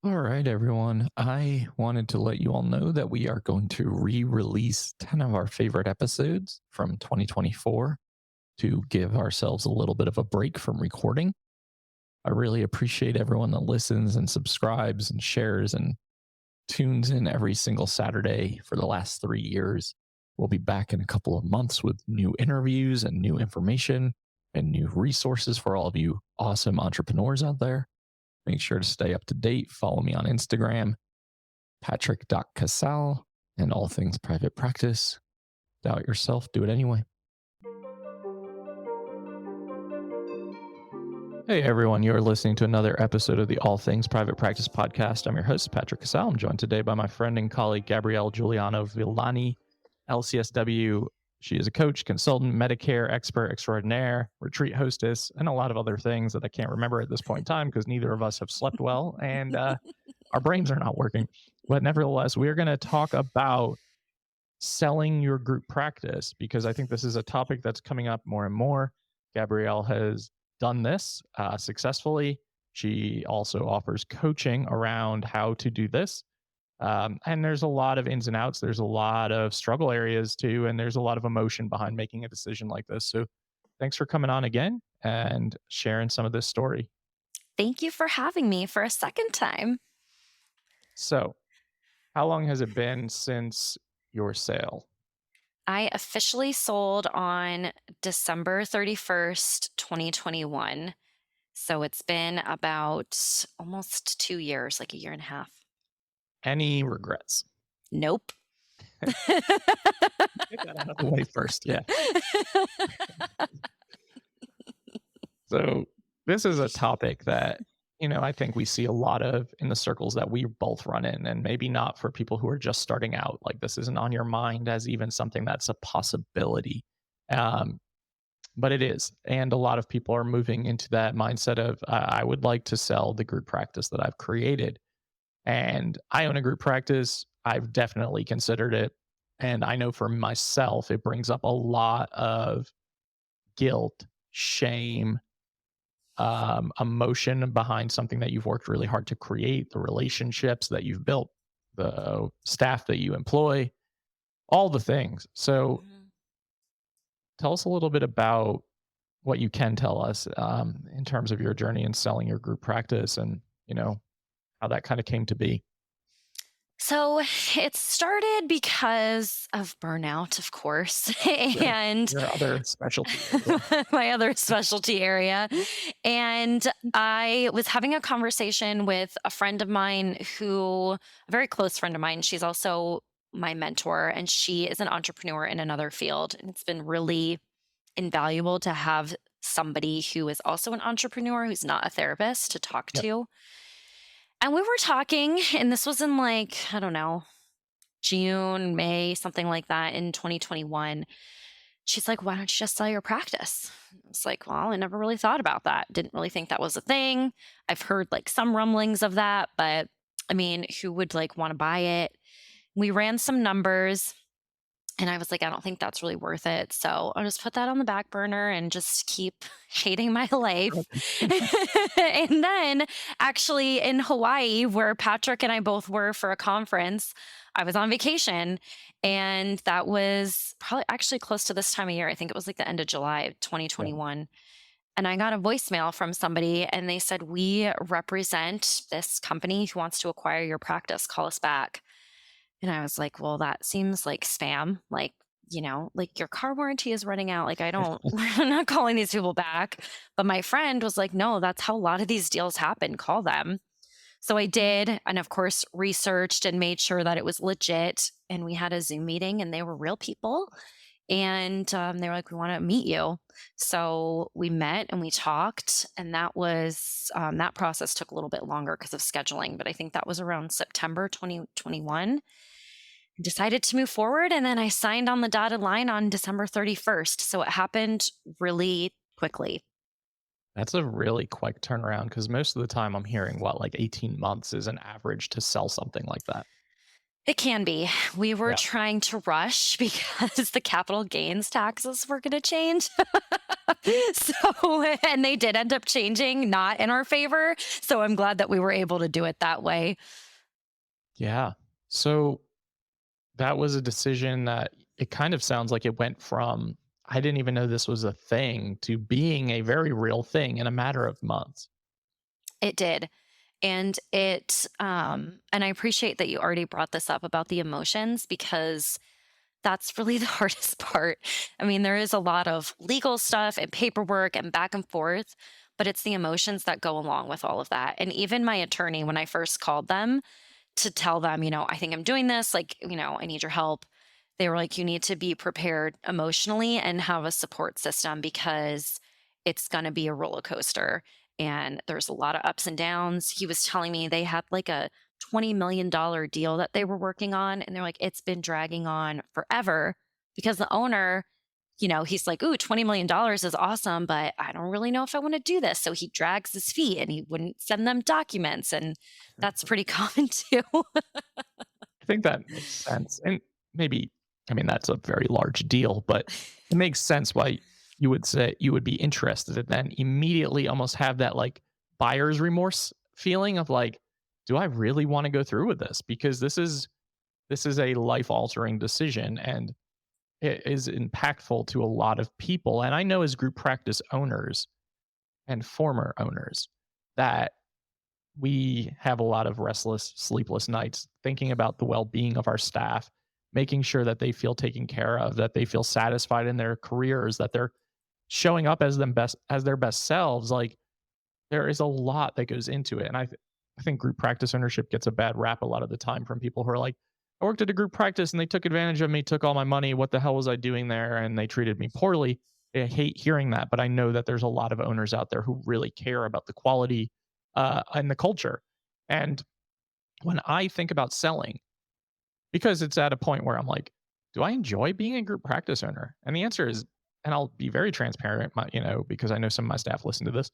All right, everyone. I wanted to let you all know that we are going to re release 10 of our favorite episodes from 2024 to give ourselves a little bit of a break from recording. I really appreciate everyone that listens and subscribes and shares and tunes in every single Saturday for the last 3 years. We'll be back in a couple of months with new interviews and new information and new resources for all of you awesome entrepreneurs out there. Make sure to stay up to date. Follow me on Instagram, Patrick.Casale, and all things private practice. Doubt yourself, do it anyway. Hey everyone, you're listening to another episode of the All Things Private Practice podcast. I'm your host, Patrick.Casale. I'm joined today by my friend and colleague, Gabrielle Juliano-Villani, LCSW. She is a coach, consultant, Medicare expert extraordinaire, retreat hostess, and a lot of other things that I can't remember at this point in time because neither of us have slept well and our brains are not working. But nevertheless, we're going to talk about selling your group practice because I think this is a topic that's coming up more and more. Gabrielle has done this successfully. She also offers coaching around how to do this. And there's a lot of ins and outs. There's a lot of struggle areas too. And there's a lot of emotion behind making a decision like this. So thanks for coming on again and sharing some of this story. Thank you for having me for a second time. So, how long has it been since your sale? I officially sold on December 31st, 2021. So it's been about almost 2 years, like a year and a half. Any regrets? Nope. Get that out of the way first. Yeah. So, this is a topic that, I think we see a lot of in the circles that we both run in, and maybe not for people who are just starting out. Like, this isn't on your mind as even something that's a possibility. But it is. And a lot of people are moving into that mindset of, I would like to sell the group practice that I've created. And I own a group practice. I've definitely considered it. And I know for myself, it brings up a lot of guilt, shame, emotion behind something that you've worked really hard to create, the relationships that you've built, the staff that you employ, all the things. So tell us a little bit about what you can tell us in terms of your journey in selling your group practice and, how that kind of came to be. So it started because of burnout, of course, and Your other specialty. my other specialty area. And I was having a conversation with a friend of mine a very close friend of mine. She's also my mentor, and she is an entrepreneur in another field. And it's been really invaluable to have somebody who is also an entrepreneur who's not a therapist to talk Yep. to. And we were talking, and this was in like, I don't know, June, May, something like that in 2021. She's like, why don't you just sell your practice? I was like, well, I never really thought about that. Didn't really think that was a thing. I've heard like some rumblings of that, but I mean, who would like want to buy it? We ran some numbers. And I was like, I don't think that's really worth it. So I'll just put that on the back burner and just keep hating my life. And then, actually, in Hawaii, where Patrick and I both were for a conference, I was on vacation. And that was probably actually close to this time of year. I think it was like the end of July of Yeah. 2021. And I got a voicemail from somebody, and they said, we represent this company who wants to acquire your practice. Call us back. And I was like, well, that seems like spam. Like, like your car warranty is running out. Like, I'm not calling these people back. But my friend was like, no, that's how a lot of these deals happen. Call them. So I did. And of course, researched and made sure that it was legit. And we had a Zoom meeting, and they were real people. And they were like, we want to meet you. So we met and we talked. And that process took a little bit longer because of scheduling. But I think that was around September 2021. Decided to move forward, and then I signed on the dotted line on December 31st. So it happened really quickly. That's a really quick turnaround because most of the time I'm hearing like 18 months is an average to sell something like that. It can be. We were Yeah. trying to rush because the capital gains taxes were going to change. So, and they did end up changing, not in our favor. So I'm glad that we were able to do it that way. Yeah. So that was a decision that it kind of sounds like it went from, I didn't even know this was a thing, to being a very real thing in a matter of months. It did. And I appreciate that you already brought this up about the emotions because that's really the hardest part. I mean, there is a lot of legal stuff and paperwork and back and forth, but it's the emotions that go along with all of that. And even my attorney, when I first called them to tell them, I think I'm doing this, like, I need your help. They were like, you need to be prepared emotionally and have a support system because it's going to be a roller coaster. And there's a lot of ups and downs. He was telling me they had like a $20 million deal that they were working on. And they're like, it's been dragging on forever because the owner, he's like, ooh, $20 million is awesome, but I don't really know if I want to do this. So he drags his feet and he wouldn't send them documents. And that's pretty common too. I think that makes sense. And maybe, I mean, that's a very large deal, but it makes sense why you would say you would be interested and then immediately almost have that like buyer's remorse feeling of like, do I really want to go through with this? Because this is a life altering decision and it is impactful to a lot of people. And I know as group practice owners and former owners that we have a lot of restless, sleepless nights thinking about the well being of our staff, making sure that they feel taken care of, that they feel satisfied in their careers, that they're showing up as their best selves. Like there is a lot that goes into it. And I think group practice ownership gets a bad rap a lot of the time from people who are like, I worked at a group practice and they took advantage of me, took all my money. What the hell was I doing there? And they treated me poorly. I hate hearing that, but I know that there's a lot of owners out there who really care about the quality and the culture. And when I think about selling, because it's at a point where I'm like, do I enjoy being a group practice owner? And the answer is, and I'll be very transparent, because I know some of my staff listen to this.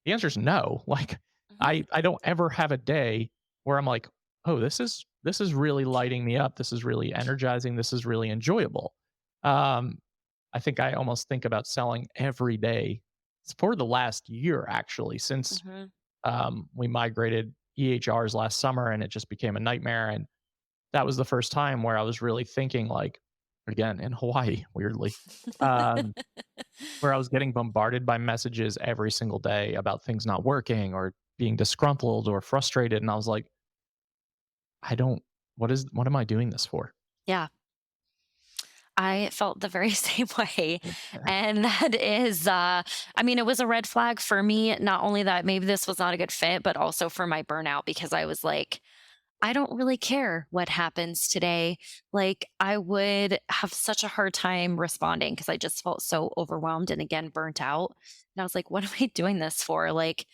The answer is no. Like, Mhm. I don't ever have a day where I'm like, oh, this is really lighting me up. This is really energizing. This is really enjoyable. Um, I think I almost think about selling every day for the last year, actually, since Mhm. we migrated EHRs last summer and it just became a nightmare. And that was the first time where I was really thinking, like, again, in Hawaii, weirdly, um, where I was getting bombarded by messages every single day about things not working or being disgruntled or frustrated. And I was like, I don't, what am I doing this for? Yeah. I felt the very same way. And that is, I mean, it was a red flag for me. Not only that maybe this was not a good fit, but also for my burnout because I was like, I don't really care what happens today. Like, I would have such a hard time responding because I just felt so overwhelmed and again, burnt out. And I was like, what am I doing this for? Like,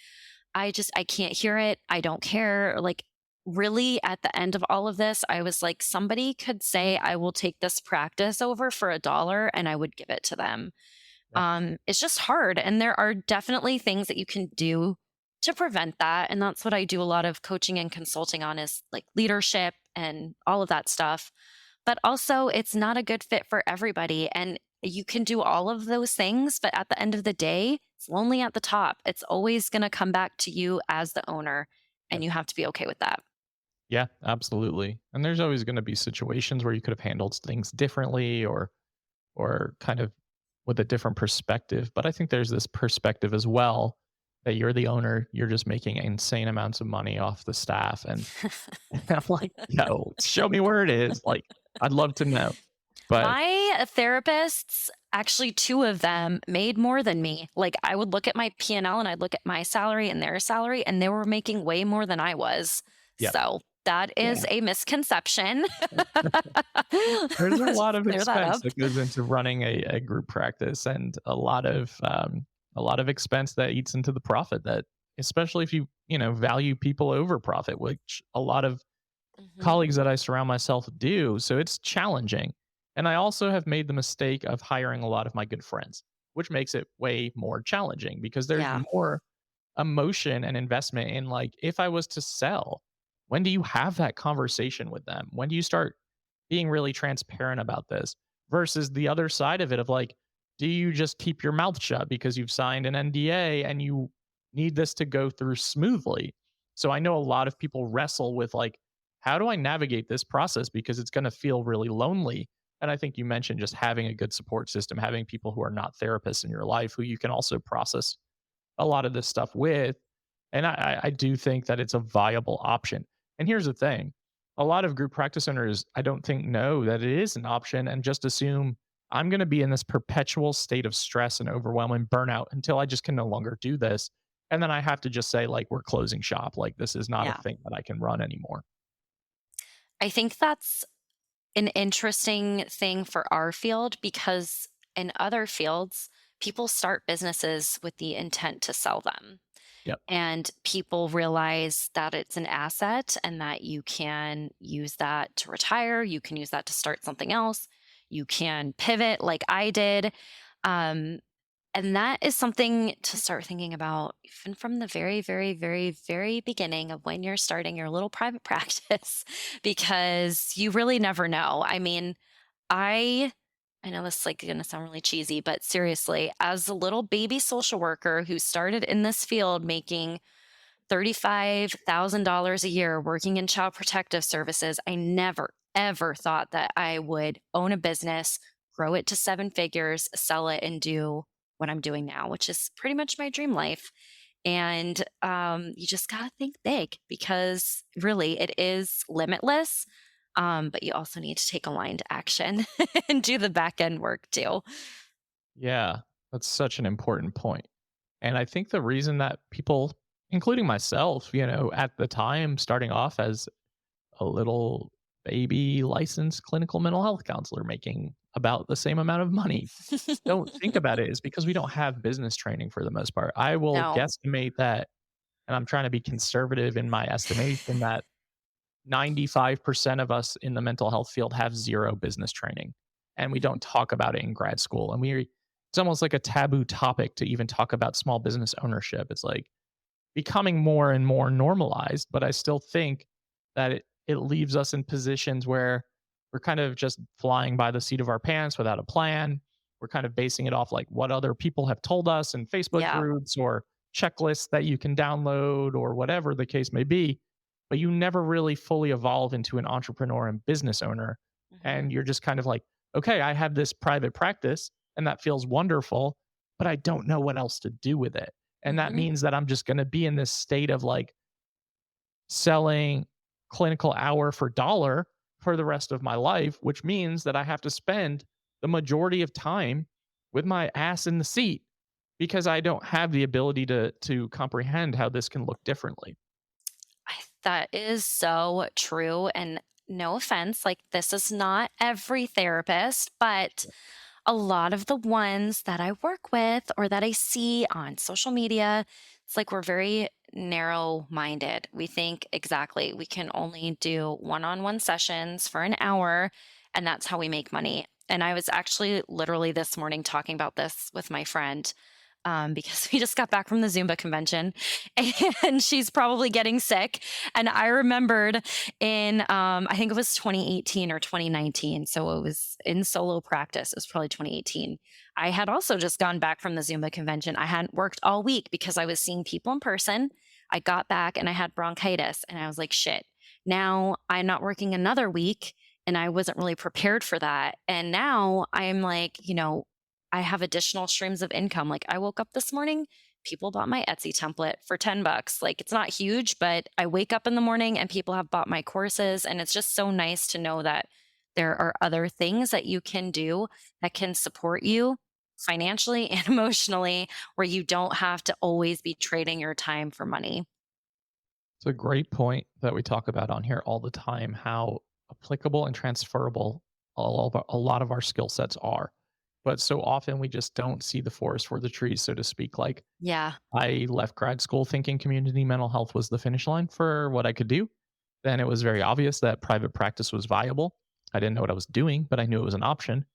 I can't hear it. I don't care. Like, really, at the end of all of this, I was like, somebody could say, I will take this practice over for $1 and I would give it to them. Yeah. It's just hard. And there are definitely things that you can do to prevent that. And that's what I do a lot of coaching and consulting on is like leadership and all of that stuff. But also, it's not a good fit for everybody. And you can do all of those things, but at the end of the day, it's lonely at the top. It's always going to come back to you as the owner, Yeah. and you have to be okay with that. Yeah, absolutely. And there's always going to be situations where you could have handled things differently or kind of with a different perspective. But I think there's this perspective as well that you're the owner, you're just making insane amounts of money off the staff. And I'm like, no, show me where it is. Like, I'd love to know. But My therapists, actually 2 of them made more than me. Like, I would look at my P&L and L and I'd look at my salary and their salary, and they were making way more than I was. yeah, So, that yeah. is a misconception. There's a Let's lot of clear that expense up. that goes into running a group practice and a lot of expense that eats into the profit that especially if you value people over profit, which a lot of Mhm. colleagues that I surround myself do. So it's challenging. And I also have made the mistake of hiring a lot of my good friends, which makes it way more challenging because there's Yeah. more emotion and investment in like if I was to sell, when do you have that conversation with them? When do you start being really transparent about this versus the other side of it of like do you just keep your mouth shut because you've signed an NDA and you need this to go through smoothly? So I know a lot of people wrestle with like, how do I navigate this process because it's going to feel really lonely? And I think you mentioned just having a good support system, having people who are not therapists in your life who you can also process a lot of this stuff with. And I do think that it's a viable option. And here's the thing, a lot of group practice owners, I don't think know that it is an option and just assume I'm going to be in this perpetual state of stress and overwhelm and burnout until I just can no longer do this. And then I have to just say, like, we're closing shop. Like, this is not a Yeah. thing that I can run anymore. I think that's an interesting thing for our field because in other fields, people start businesses with the intent to sell them. Yep. And people realize that it's an asset and that you can use that to retire. You can use that to start something else. You can pivot like I did. Um, and that is something to start thinking about even from the very, very, very, very beginning of when you're starting your little private practice, because you really never know. I mean, I I know this is like gonna sound really cheesy, but seriously, as a little baby social worker who started in this field making $35,000 a year working in child protective services, I never, ever thought that I would own a business, grow it to seven figures, sell it, and do what I'm doing now, which is pretty much my dream life. And you just got to think big because really it is limitless. But you also need to take aligned action and do the back end work too. Yeah. That's such an important point. And I think the reason that people, including myself, at the time starting off as a little baby licensed clinical mental health counselor making about the same amount of money, don't think about it is because we don't have business training for the most part. I will No. guesstimate that, and I'm trying to be conservative in my estimation, that 95% of us in the mental health field have zero business training. And we don't talk about it in grad school. And it's almost like a taboo topic to even talk about small business ownership. It's like becoming more and more normalized, but I still think that it leaves us in positions where we're kind of just flying by the seat of our pants without a plan. We're kind of basing it off like what other people have told us in Facebook Yeah. groups or checklists that you can download or whatever the case may be. But you never really fully evolve into an entrepreneur and business owner. Hmm. And you're just kind of like, okay, I have this private practice and that feels wonderful, but I don't know what else to do with it. And that Hmm. means that I'm just going to be in this state of like selling clinical hour for dollar for the rest of my life, which means that I have to spend the majority of time with my ass in the seat because I don't have the ability to comprehend how this can look differently. That is so true. And no offense, like this is not every therapist, but a lot of the ones that I work with or that I see on social media, it's like we're very narrow minded. We think exactly we can only do one on one sessions for an hour, and that's how we make money. And I was actually literally this morning talking about this with my friend because we just got back from the Zumba convention and she's probably getting sick. And I remembered in, I think it was 2018 or 2019. So it was in solo practice. It was probably 2018. I had also just gone back from the Zumba convention. I hadn't worked all week because I was seeing people in person. I got back and I had bronchitis and I was like, shit, now I'm not working another week. And I wasn't really prepared for that. And now I'm like, I have additional streams of income. Like I woke up this morning, people bought my Etsy template for 10 bucks. Like it's not huge, but I wake up in the morning and people have bought my courses. And it's just so nice to know that there are other things that you can do that can support you financially and emotionally, where you don't have to always be trading your time for money. It's a great point that we talk about on here all the time, how applicable and transferable a lot of our skill sets are. But so often we just don't see the forest for the trees, so to speak. Like Yeah. I left grad school thinking community mental health was the finish line for what I could do. Then it was very obvious that private practice was viable. I didn't know what I was doing, but I knew it was an option.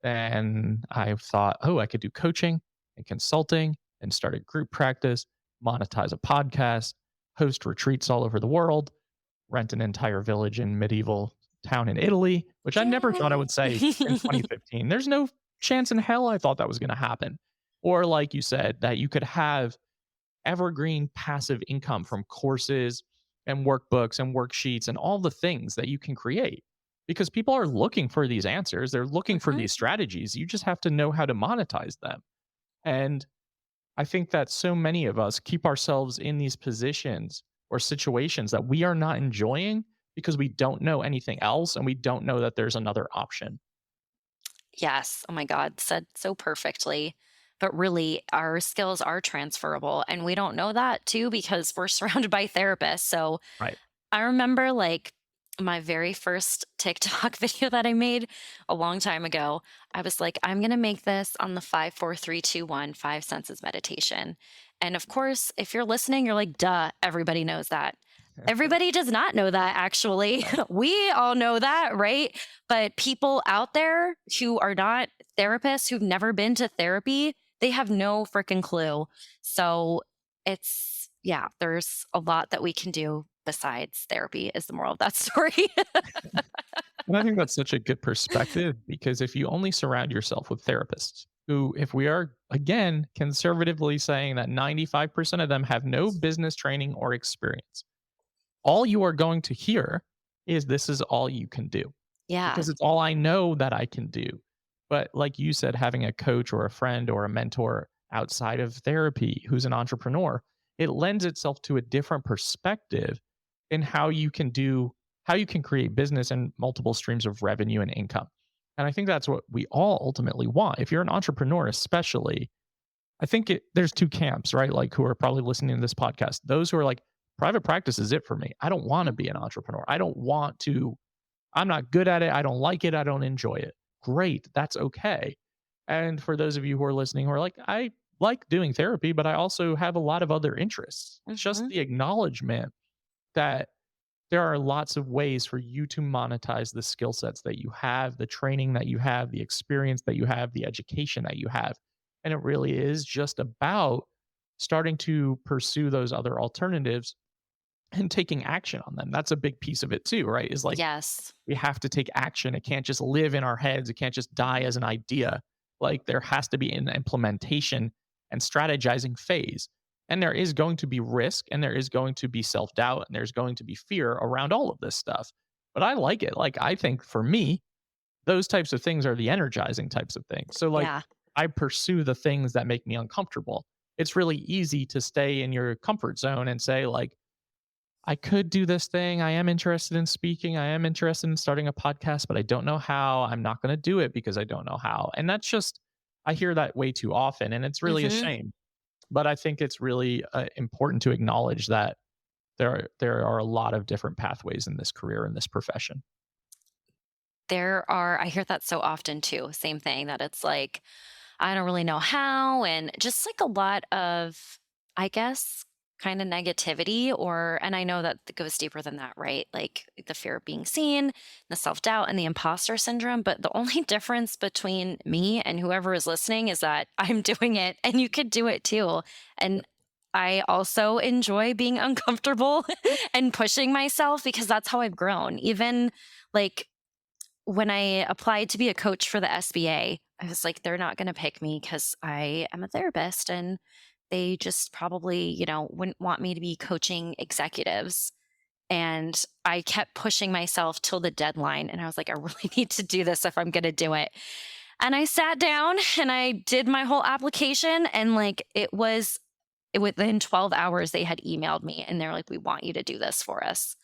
And I thought, oh, I could do coaching and consulting and start a group practice, monetize a podcast, host retreats all over the world, rent an entire village in medieval town in Italy, which I never thought I Yay. would say in 2015. There's no chance in hell I thought that was going to happen. Or like you said, that you could have evergreen passive income from courses and workbooks and worksheets and all the things that you can create, because people are looking for these answers. They're looking for Mhm. these strategies. You just have to know how to monetize them. And I think that so many of us keep ourselves in these positions or situations that we are not enjoying because we don't know anything else and we don't know that there's another option. Yes. Oh my God. Said so perfectly. But really, our skills are transferable. And we don't know that too because we're surrounded by therapists. So Right. I remember like my very first TikTok video that I made a long time ago. I was like, I'm going to make this on the 5, 4, 3, 2, 1, 5 senses meditation. And of course, if you're listening, you're like, duh, everybody knows that. Everybody does not know that, actually. We all know that, right? But people out there who are not therapists, who've never been to therapy, they have no freaking clue. So yeah, there's a lot that we can do besides therapy, is the moral of that story. And I think that's such a good perspective, because if you only surround yourself with therapists who, if we are again conservatively saying that 95% of them have no business training or experience, all you are going to hear is this is all you can do, Yeah. because it's all I know that I can do. But like you said, having a coach or a friend or a mentor outside of therapy who's an entrepreneur, it lends itself to a different perspective in how you can create business and multiple streams of revenue and income. And I think that's what we all ultimately want. If you're an entrepreneur, especially, I think there's two camps, right? Like, who are probably listening to this podcast. Those who are like, private practice is it for me. I don't want to be an entrepreneur. I'm not good at it. I don't like it. I don't enjoy it. Great. That's okay. And for those of you who are listening who are like, I like doing therapy, but I also have a lot of other interests. It's just Hmm. the acknowledgement that there are lots of ways for you to monetize the skill sets that you have, the training that you have, the experience that you have, the education that you have. And it really is just about starting to pursue those other alternatives and taking action on them. That's a big piece of it too, right? Is like, Yes. we have to take action. It can't just live in our heads. It can't just die as an idea. Like, there has to be an implementation and strategizing phase. And there is going to be risk, and there is going to be self doubt, and there's going to be fear around all of this stuff. But I like it. Like, I think for me, those types of things are the energizing types of things. So, like, Yeah. I pursue the things that make me uncomfortable. It's really easy to stay in your comfort zone and say, like, I could do this thing. I am interested in speaking. I am interested in starting a podcast, but I don't know how. I'm not going to do it because I don't know how. And that's just, I hear that way too often. And it's really a Hmm. shame. But I think it's really important to acknowledge that there are a lot of different pathways in this career, in this profession. I hear that so often too. Same thing that it's like, I don't really know how. And just like a lot of, I guess, kind of negativity, and I know that it goes deeper than that, right? Like the fear of being seen, the self doubt, and the imposter syndrome. But the only difference between me and whoever is listening is that I'm doing it and you could do it too. And I also enjoy being uncomfortable and pushing myself because that's how I've grown. Even like when I applied to be a coach for the SBA, I was like, they're not going to pick me because I am a therapist and they just probably, wouldn't want me to be coaching executives. And I kept pushing myself till the deadline. And I was like, I really need to do this if I'm going to do it. And I sat down and I did my whole application. And like, within 12 hours, they had emailed me and they're like, we want you to do this for us.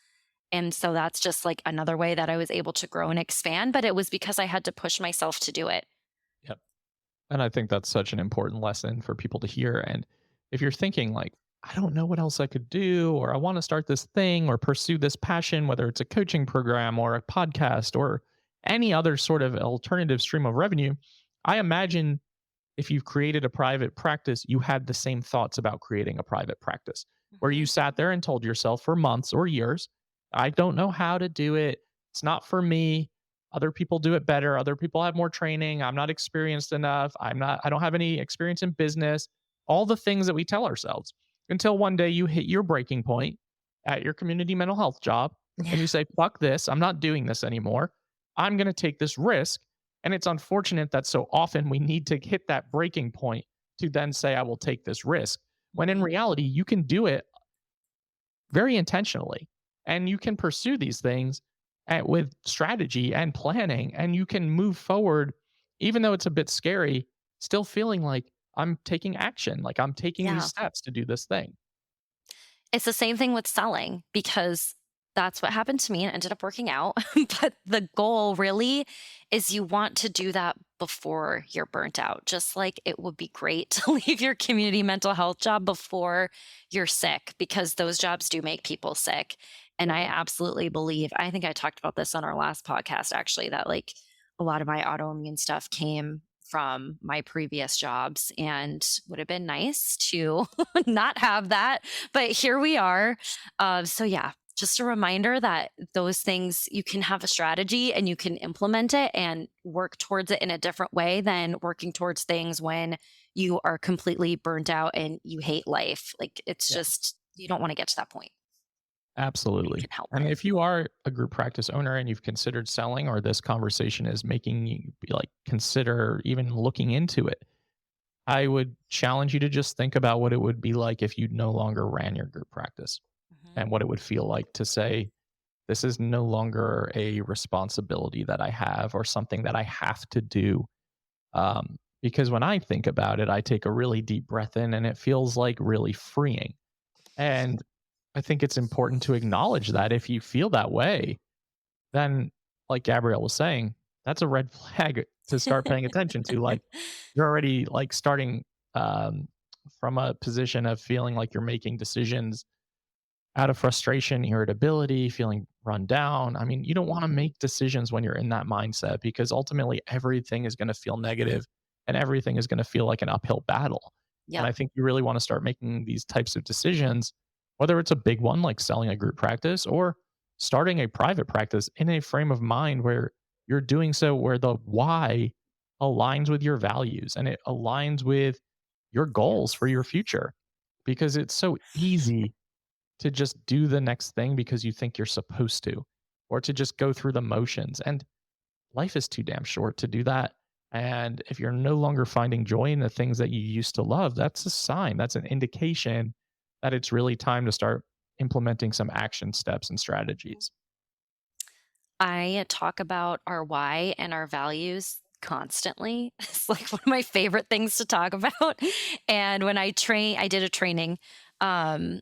And so that's just like another way that I was able to grow and expand, but it was because I had to push myself to do it. Yep. And I think that's such an important lesson for people to hear. And if you're thinking, like, I don't know what else I could do, or I want to start this thing or pursue this passion, whether it's a coaching program or a podcast or any other sort of alternative stream of revenue, I imagine if you've created a private practice, you had the same thoughts about creating a private practice, where you Mhm. sat there and told yourself for months or years, I don't know how to do it. It's not for me. Other people do it better. Other people have more training. I'm not experienced enough. I don't have any experience in business. All the things that we tell ourselves, until one day you hit your breaking point at your community mental health job and Yeah. you say, fuck this. I'm not doing this anymore. I'm going to take this risk. And it's unfortunate that so often we need to hit that breaking point to then say, I will take this risk. When in Mhm. reality, you can do it very intentionally and you can pursue these things with strategy and planning, and you can move forward, even though it's a bit scary, still feeling like I'm taking action, like I'm taking these Yeah. steps to do this thing. It's the same thing with selling because that's what happened to me and ended up working out. But the goal really is you want to do that before you're burnt out. Just like it would be great to leave your community mental health job before you're sick because those jobs do make people sick. And I absolutely believe, I think I talked about this on our last podcast actually, that like a lot of my autoimmune stuff came from my previous jobs and would have been nice to not have that, but here we are. So yeah, just a reminder that those things you can have a strategy and you can implement it and work towards it in a different way than working towards things when you are completely burnt out and you hate life. Like it's Yeah. just, you don't want to get to that point. It Absolutely. can help And it. if you are a group practice owner and you've considered selling, or this conversation is making you be like consider even looking into it, I would challenge you to just think about what it would be like if you no longer ran your group practice, Mhm. and what it would feel like to say, this is no longer a responsibility that I have or something that I have to do. Because when I think about it, I take a really deep breath in and it feels like really freeing. And I think it's important to acknowledge that if you feel that way, then, like Gabrielle was saying, that's a red flag to start paying attention to. Like, you're already like starting um, from a position of feeling like you're making decisions out of frustration, irritability, feeling run down. I mean, you don't want to make decisions when you're in that mindset because ultimately everything is going to feel negative and everything is going to feel like an uphill battle. And Yep. I think you really want to start making these types of decisions, whether it's a big one like selling a group practice or starting a private practice, in a frame of mind where you're doing so where the why aligns with your values and it aligns with your goals for Yes. your future. Because it's so easy to just do the next thing because you think you're supposed to, or to just go through the motions. And life is too damn short to do that. And if you're no longer finding joy in the things that you used to love, that's a sign, that's an indication that it's really time to start implementing some action steps and strategies. I talk about our why and our values constantly. It's like one of my favorite things to talk about. And when I did a training um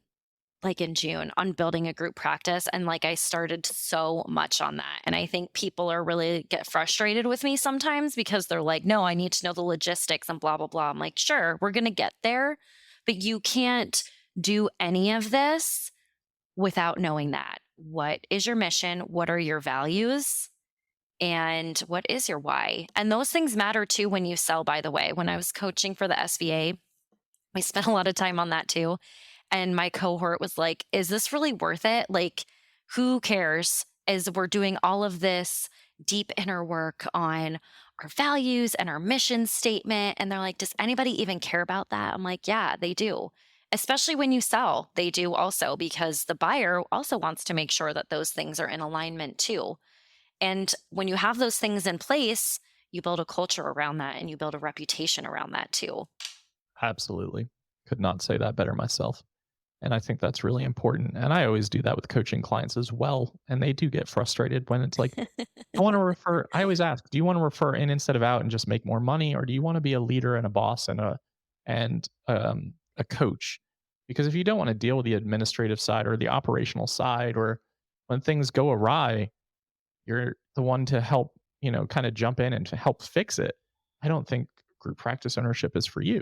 like in June on building a group practice and like I started so much on that. And I think people are really get frustrated with me sometimes because they're like, "No, I need to know the logistics and blah blah blah." I'm like, "Sure, we're going to get there, but you can't do any of this without knowing that. What is your mission? What are your values? And what is your why?" And those things matter too when you sell, by the way. When I was coaching for the SVA, we spent a lot of time on that too. And my cohort was like, "Is this really worth it? Like, who cares as we're doing all of this deep inner work on our values and our mission statement?" And they're like, "Does anybody even care about that?" I'm like, "Yeah, they do." Especially when you sell, they do also because the buyer also wants to make sure that those things are in alignment too. And when you have those things in place, you build a culture around that and you build a reputation around that too. Absolutely. Could not say that better myself. And I think that's really important. And I always do that with coaching clients as well. And they do get frustrated when it's like, I want to refer. I always ask, do you want to refer in instead of out and just make more money, or do you want to be a leader and a boss and a coach? Because if you don't want to deal with the administrative side or the operational side, or when things go awry, you're the one to help, kind of jump in and to help fix it. I don't think group practice ownership is for you.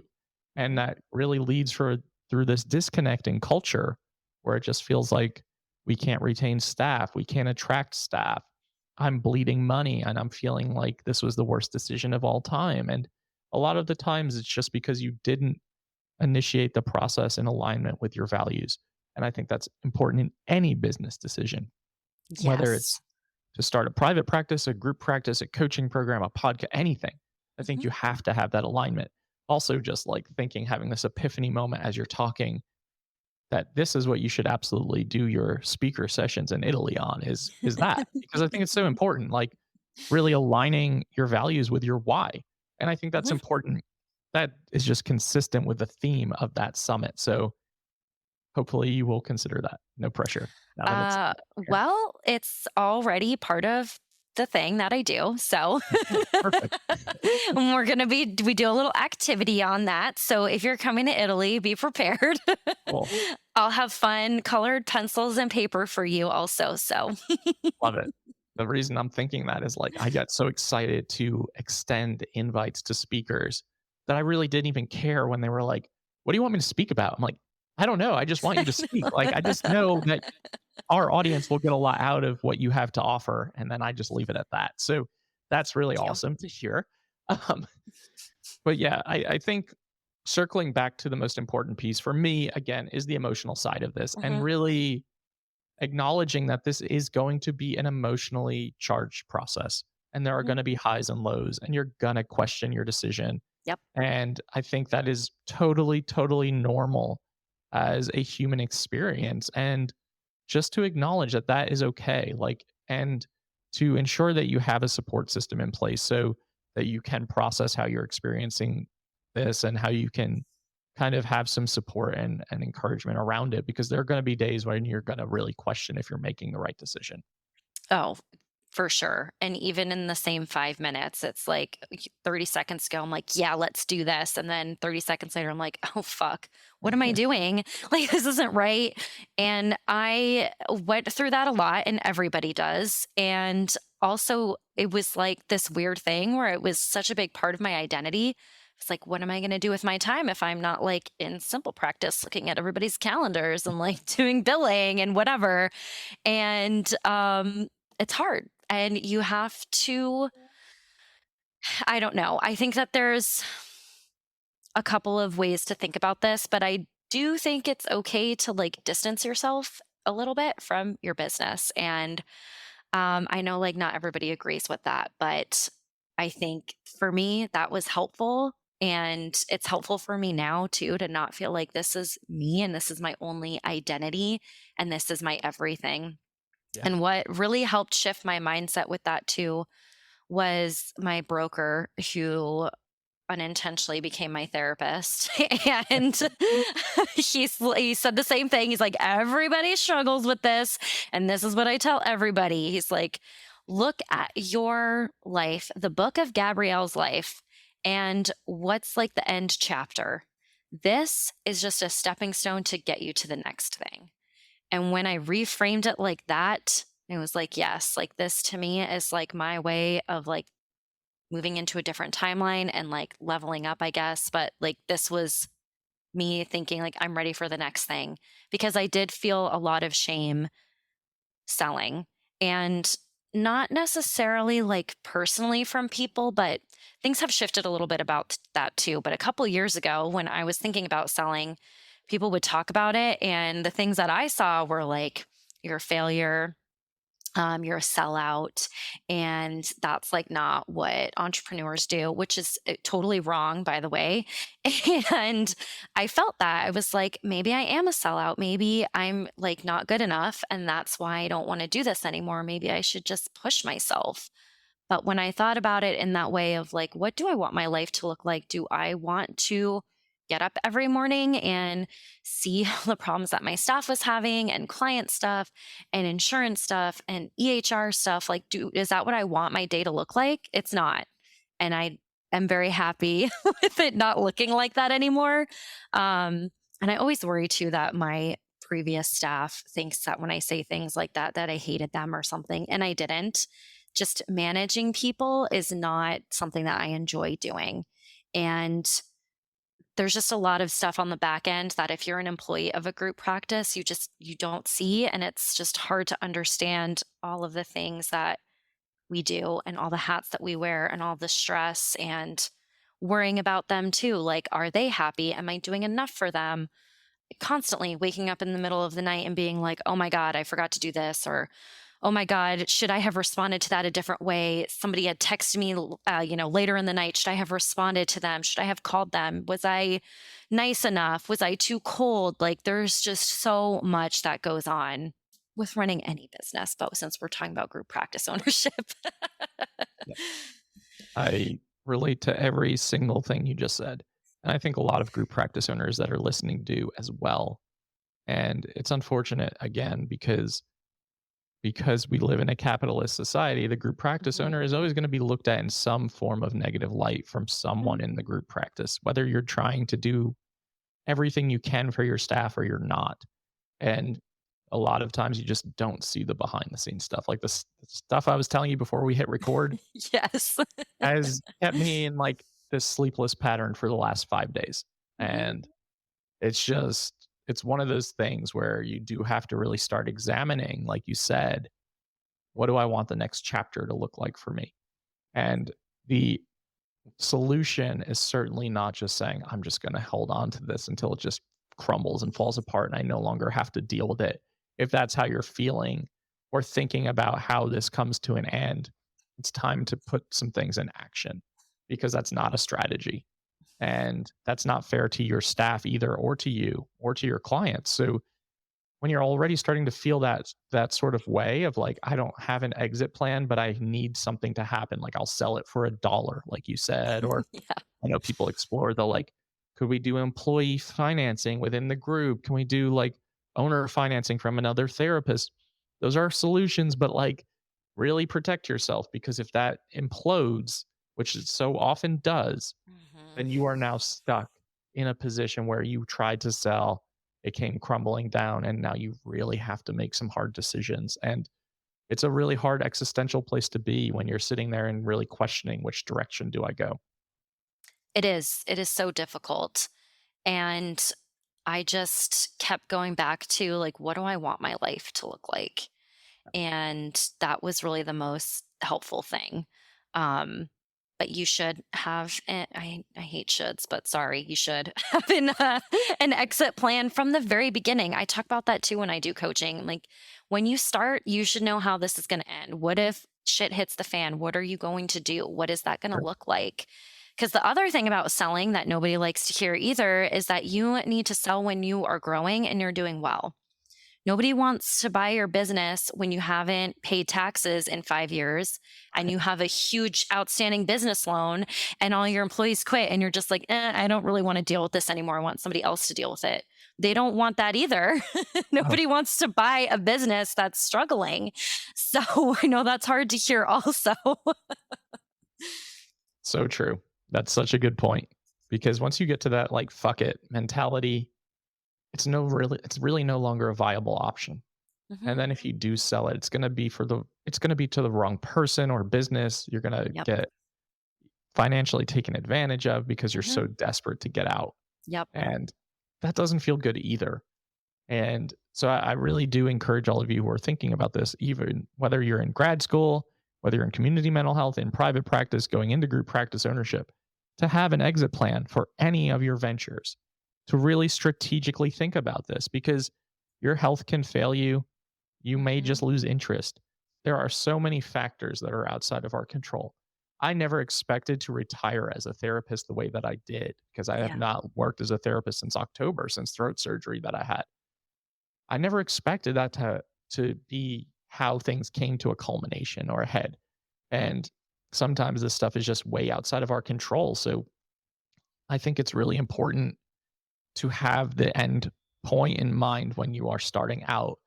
And Mhm. that really leads for through this disconnecting culture where it just feels like we can't retain staff, we can't attract staff. I'm bleeding money and I'm feeling like this was the worst decision of all time. And a lot of the times it's just because you didn't initiate the process in alignment with your values. And I think that's important in any business decision, whether it's Yes. to start a private practice, a group practice, a coaching program, a podcast, anything. I think Mhm. you have to have that alignment. Also, just like thinking, having this epiphany moment as you're talking, that this is what you should absolutely do your speaker sessions in Italy on is that, because I think it's so important. Like, really aligning your values with your why. And I think that's Mhm. important. That is just consistent with the theme of that summit. So hopefully you will consider that. No pressure now that it's Uh, here. well, it's already part of the thing that I do. So Okay, perfect. we do a little activity on that. So if you're coming to Italy, be prepared. Cool. I'll have fun colored pencils and paper for you also. So, Love it. The reason I'm thinking that is like I got so excited to extend invites to speakers that I really didn't even care when they were like, "What do you want me to speak about?" I'm like, "I don't know. I just want you to speak." Like I just know that our audience will get a lot out of what you have to offer, and then I just leave it at that. So that's really thank you. awesome to hear. Um, but yeah, I think circling back to the most important piece for me again is the emotional side of this, and Mhm. really acknowledging that this is going to be an emotionally charged process and there are Mhm. going to be highs and lows and you're going to question your decision. Yep. And I think that is totally, totally normal as a human experience. And just to acknowledge that that is okay. Like, and to ensure that you have a support system in place so that you can process how you're experiencing this and how you can kind of have some support and encouragement around it because there are going to be days when you're going to really question if you're making the right decision. Oh, for sure. And even in the same 5 minutes, it's like 30 seconds ago, I'm like, yeah, let's do this. And then 30 seconds later, I'm like, oh, fuck, what am I doing? Like, this isn't right. And I went through that a lot, and everybody does. And also, it was like this weird thing where it was such a big part of my identity. It's like, what am I going to do with my time if I'm not like in simple practice looking at everybody's calendars and like doing billing and whatever? And it's hard. And you have to, I don't know. I think that there's a couple of ways to think about this, but I do think it's okay to like distance yourself a little bit from your business. And I know like not everybody agrees with that, but I think for me, that was helpful. And it's helpful for me now too to not feel like this is me and this is my only identity and this is my everything. Yeah. And what really helped shift my mindset with that too was my broker who unintentionally became my therapist. And he said the same thing. He's like, everybody struggles with this. And this is what I tell everybody. He's like, look at your life, the book of Gabrielle's life, and what's like the end chapter. This is just a stepping stone to get you to the next thing. And when I reframed it like that, it was like, yes, like this to me is like my way of like moving into a different timeline and like leveling up, I guess. But like this was me thinking like I'm ready for the next thing because I did feel a lot of shame selling and not necessarily like personally from people, but things have shifted a little bit about that too. But a couple years ago, when I was thinking about selling, people would talk about it. And the things that I saw were like, you're a failure, you're a sellout, and that's like not what entrepreneurs do, which is totally wrong, by the way. And I felt that I was like, maybe I am a sellout. Maybe I'm like not good enough, and that's why I don't want to do this anymore. Maybe I should just push myself. But when I thought about it in that way of like, what do I want my life to look like? Do I want to get up every morning and see the problems that my staff was having and client stuff and insurance stuff and EHR stuff? Like, is that what I want my day to look like? It's not. And I am very happy with it not looking like that anymore. And I always worry too that my previous staff thinks that when I say things like that I hated them or something. And I didn't. Just managing people is not something that I enjoy doing. And there's just a lot of stuff on the back end that if you're an employee of a group practice, you don't see, and it's just hard to understand all of the things that we do and all the hats that we wear and all the stress and worrying about them too. Like, are they happy? Am I doing enough for them? Constantly waking up in the middle of the night and being like, oh my God, I forgot to do this, or oh my God, should I have responded to that a different way? Somebody had texted me, later in the night. Should I have responded to them? Should I have called them? Was I nice enough? Was I too cold? Like, there's just so much that goes on with running any business, but since we're talking about group practice ownership. Yeah. I relate to every single thing you just said. And I think a lot of group practice owners that are listening do as well. And it's unfortunate again because we live in a capitalist society, the group practice Mhm. owner is always going to be looked at in some form of negative light from Mhm. someone in the group practice, whether you're trying to do everything you can for your staff or you're not. And a lot of times you just don't see the behind the scenes stuff. Like the stuff I was telling you before we hit record Yes. has kept me in like this sleepless pattern for the last 5 days. Mhm. And it's one of those things where you do have to really start examining, like you said, what do I want the next chapter to look like for me? And the solution is certainly not just saying, I'm just going to hold on to this until it just crumbles and falls apart and I no longer have to deal with it. If that's how you're feeling or thinking about how this comes to an end, it's time to put some things in action because that's not a strategy. And that's not fair to your staff either, or to you, or to your clients. So when you're already starting to feel that sort of way of like, I don't have an exit plan, but I need something to happen. Like I'll sell it for $1, like you said, or Yeah. I know people explore the like, could we do employee financing within the group? Can we do like owner financing from another therapist? Those are solutions, but like really protect yourself because if that implodes, which it so often does, Mhm. then you are now stuck in a position where you tried to sell, it came crumbling down, and now you really have to make some hard decisions. And it's a really hard existential place to be when you're sitting there and really questioning which direction do I go. It is. It is so difficult. And I just kept going back to like, what do I want my life to look like? And that was really the most helpful thing. Um, but you should have, I hate shoulds, but sorry, you should have an exit plan from the very beginning. I talk about that too when I do coaching. Like when you start, you should know how this is going to end. What if shit hits the fan? What are you going to do? What is that going to Sure. look like? Because the other thing about selling that nobody likes to hear either is that you need to sell when you are growing and you're doing well. Nobody wants to buy your business when you haven't paid taxes in 5 years and Right. you have a huge outstanding business loan and all your employees quit and you're just like, I don't really want to deal with this anymore. I want somebody else to deal with it. They don't want that either. Oh, Nobody wants to buy a business that's struggling. So I know that's hard to hear also. so true. That's such a good point because once you get to that like fuck it mentality, it's really no longer a viable option. And Mhm. then if you do sell it, it's going to be to the wrong person or business. You're going to Yep. get financially taken advantage of because you're Mhm. so desperate to get out. Yep. And that doesn't feel good either. And so I really do encourage all of you who are thinking about this, even whether you're in grad school, whether you're in community mental health, in private practice, going into group practice ownership, to have an exit plan for any of your ventures, to really strategically think about this because your health can fail you. You may Mhm. just lose interest. There are so many factors that are outside of our control. I never expected to retire as a therapist the way that I did because I have Yeah. not worked as a therapist since October, since throat surgery that I had. I never expected that to be how things came to a culmination or a head. And sometimes this stuff is just way outside of our control. So I think it's really important to have the end point in mind when you are starting out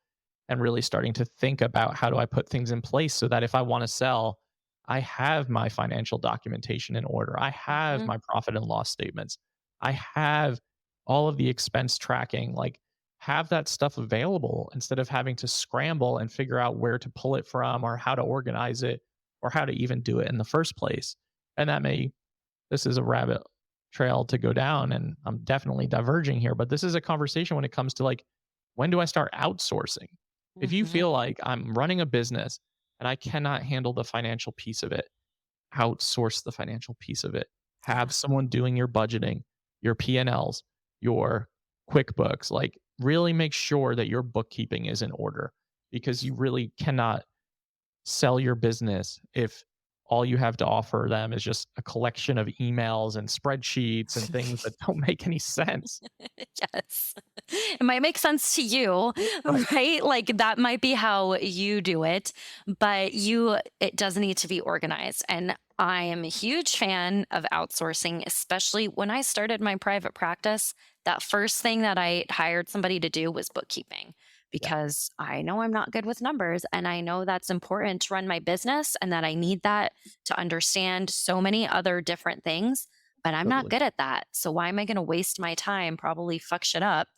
and really starting to think about how do I put things in place so that if I want to sell, I have my financial documentation in order. I have Mhm. my profit and loss statements. I have all of the expense tracking, like have that stuff available instead of having to scramble and figure out where to pull it from or how to organize it or how to even do it in the first place. And this is a rabbit trail to go down and I'm definitely diverging here, but this is a conversation when it comes to like, when do I start outsourcing? If you Mhm. feel like I'm running a business and I cannot handle the financial piece of it, outsource the financial piece of it. Yeah. Have someone doing your budgeting, your P&Ls, your QuickBooks, like really make sure that your bookkeeping is in order because you really cannot sell your business if all you have to offer them is just a collection of emails and spreadsheets and things that don't make any sense. Yes. It might make sense to you, Right. right? Like that might be how you do it, but it does need to be organized. And I am a huge fan of outsourcing, especially when I started my private practice. That first thing that I hired somebody to do was bookkeeping Yeah, because I know I'm not good with numbers and I know that's important to run my business and that I need that to understand so many other different things, but I'm not totally. good at that. So why am I going to waste my time, probably fuck shit up?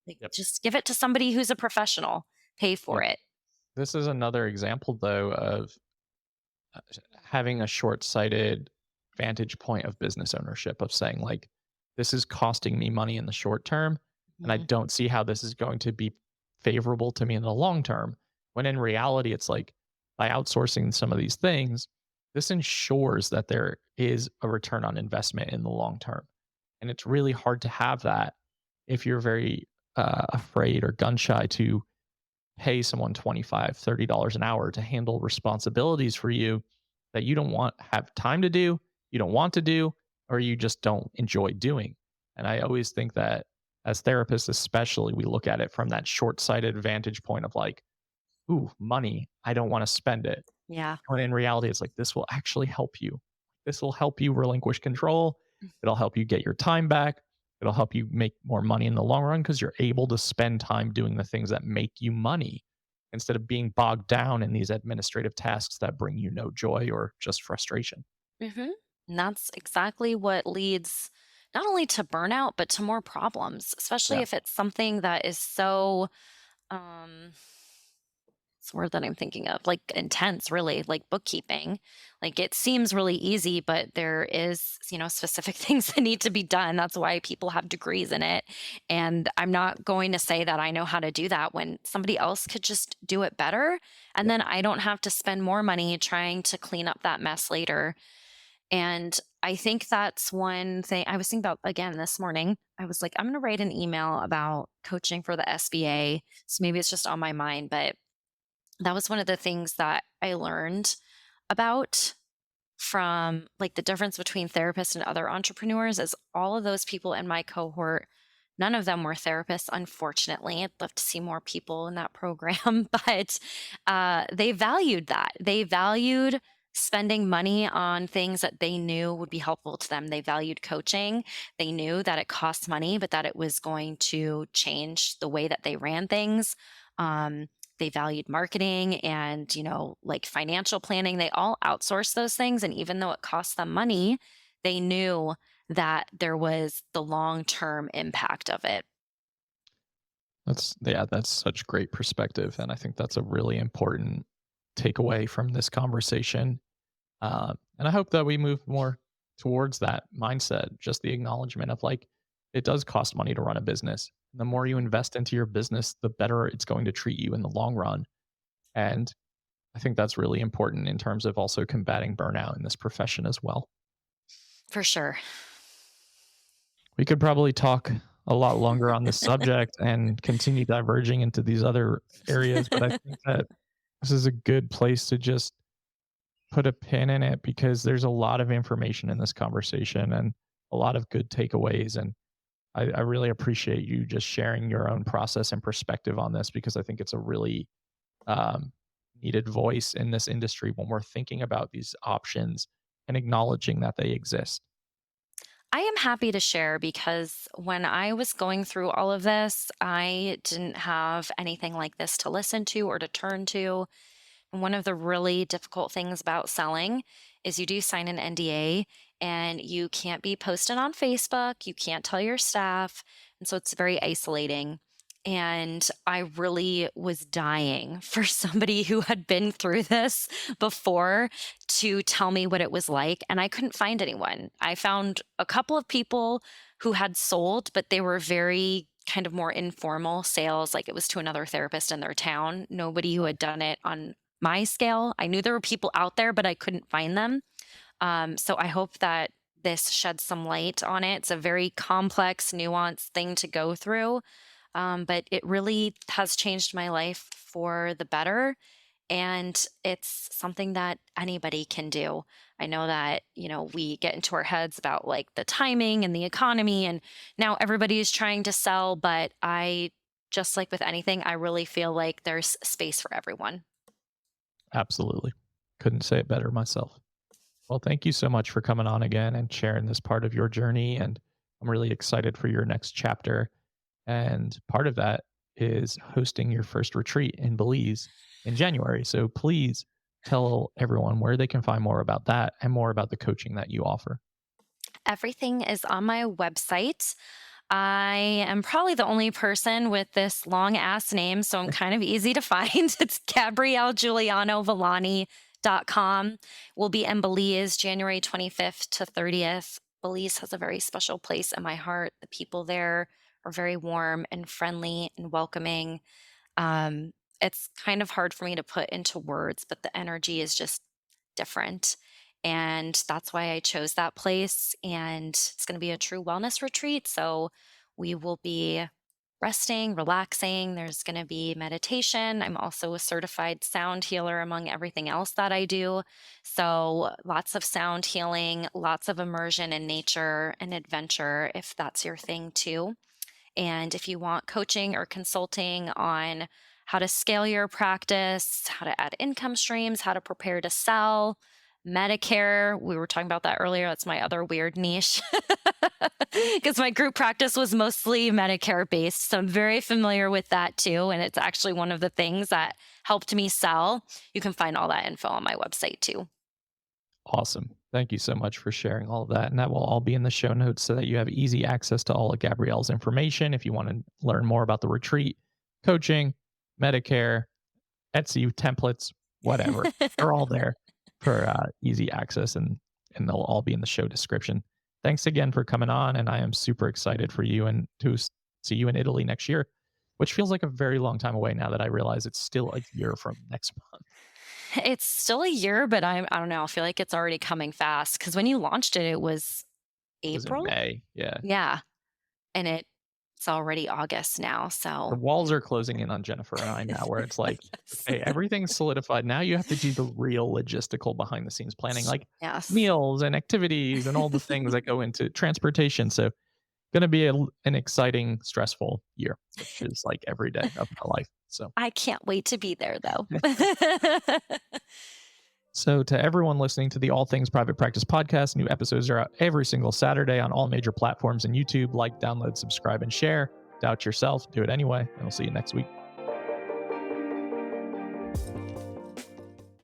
Like, Yep. just give it to somebody who's a professional, pay for Yep. it. This is another example, though, of having a short-sighted vantage point of business ownership of saying like, this is costing me money in the short term, and I Mhm. don't see how this is going to be favorable to me in the long term. When in reality, it's like by outsourcing some of these things, this ensures that there is a return on investment in the long term. And it's really hard to have that if you're very afraid or gun shy to pay someone 25, $30 an hour to handle responsibilities for you that you don't want have time to do, you don't want to do, or you just don't enjoy doing. And I always think that as therapists, especially, we look at it from that short-sighted vantage point of like, ooh, money, I don't want to spend it. Yeah. When in reality, it's like this will actually help you. This will help you relinquish control. It'll help you get your time back. It'll help you make more money in the long run because you're able to spend time doing the things that make you money instead of being bogged down in these administrative tasks that bring you no joy or just frustration. Hmm. And that's exactly what leads not only to burnout, but to more problems, especially Yeah. if it's something that is so, um, what's the word that I'm thinking of? Like intense, really, like bookkeeping. Like it seems really easy, but there is, specific things that need to be done. That's why people have degrees in it. And I'm not going to say that I know how to do that when somebody else could just do it better. And Yep. then I don't have to spend more money trying to clean up that mess later. And I think that's one thing I was thinking about again this morning. I was like, I'm going to write an email about coaching for the SBA. So maybe it's just on my mind, but that was one of the things that I learned about from like the difference between therapists and other entrepreneurs is all of those people in my cohort, none of them were therapists, unfortunately. I'd love to see more people in that program, but they valued that. They valued spending money on things that they knew would be helpful to them. They valued coaching. They knew that it costs money, but that it was going to change the way that they ran things. Um, they valued marketing and, like financial planning. They all outsourced those things. And even though it cost them money, they knew that there was the long-term impact of it. That's such great perspective. And I think that's a really important takeaway from this conversation. And I hope that we move more towards that mindset, just the acknowledgement of like, it does cost money to run a business. The more you invest into your business, the better it's going to treat you in the long run. And I think that's really important in terms of also combating burnout in this profession as well. For sure. We could probably talk a lot longer on this subject and continue diverging into these other areas, but I think that this is a good place to just put a pin in it because there's a lot of information in this conversation and a lot of good takeaways. And I really appreciate you just sharing your own process and perspective on this because I think it's a really um, needed voice in this industry when we're thinking about these options and acknowledging that they exist. I am happy to share because when I was going through all of this, I didn't have anything like this to listen to or to turn to. And one of the really difficult things about selling is you do sign an NDA and you can't be posted on Facebook, you can't tell your staff. And so it's very isolating. And I really was dying for somebody who had been through this before to tell me what it was like. And I couldn't find anyone. I found a couple of people who had sold, but they were very kind of more informal sales, like it was to another therapist in their town. Nobody who had done it on my scale. I knew there were people out there, but I couldn't find them. So I hope that this sheds some light on it. It's a very complex, nuanced thing to go through, but it really has changed my life for the better. And it's something that anybody can do. I know that, we get into our heads about like the timing and the economy, and now everybody is trying to sell, but just like with anything, I really feel like there's space for everyone. Absolutely. Couldn't say it better myself. Well, thank you so much for coming on again and sharing this part of your journey. And I'm really excited for your next chapter. And part of that is hosting your first retreat in Belize in January. So please tell everyone where they can find more about that and more about the coaching that you offer. Everything is on my website. I am probably the only person with this long ass name, so I'm kind of easy to find. It's GabrielleJuliano-Villani.com. We'll be in Belize January 25th to 30th. Belize has a very special place in my heart. The people there are very warm and friendly and welcoming. Um, it's kind of hard for me to put into words, but the energy is just different. And that's why I chose that place. And it's going to be a true wellness retreat. So we will be resting, relaxing. There's going to be meditation. I'm also a certified sound healer among everything else that I do. So lots of sound healing, lots of immersion in nature and adventure, if that's your thing too. And if you want coaching or consulting on how to scale your practice, how to add income streams, how to prepare to sell, Medicare, we were talking about that earlier. That's my other weird niche because my group practice was mostly Medicare based. So I'm very familiar with that too. And it's actually one of the things that helped me sell. You can find all that info on my website too. Awesome. Thank you so much for sharing all of that. And that will all be in the show notes so that you have easy access to all of Gabrielle's information. If you want to learn more about the retreat, coaching, Medicare, Etsy templates, whatever, they're all there for easy access, and they'll all be in the show description. Thanks again for coming on. And I am super excited for you and to see you in Italy next year, which feels like a very long time away now that I realize it's still a year from next month. It's still a year, but I don't know. I feel like it's already coming fast because when you launched it, it was It was in April. May. Yeah. Yeah. And it's already August now. The So walls are closing in on Jennifer and I now, where it's like, yes. okay, everything's solidified. Now you have to do the real logistical behind the scenes planning, like Yes. meals and activities and all the things that go into transportation. So, going to be an exciting, stressful year, which is like every day of my life. So, I can't wait to be there though. so to everyone listening to the All Things Private Practice podcast, new episodes are out every single Saturday on all major platforms and YouTube. Like, download, subscribe, and share. Doubt yourself, do it anyway, and we'll see you next week.